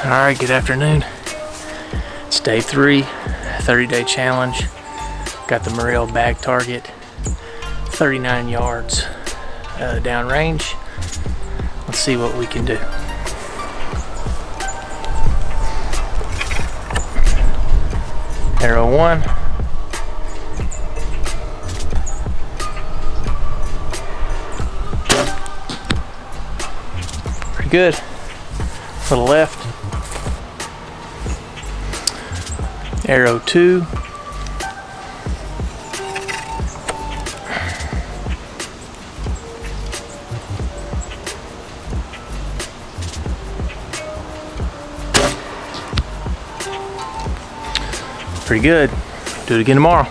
Alright, good afternoon. It's day 3, 30-day challenge. Got the Morel bag target, 39 yards downrange. Let's see what we can do. Arrow 1. Pretty good. To the left. Arrow 2. Pretty good. Do it again tomorrow.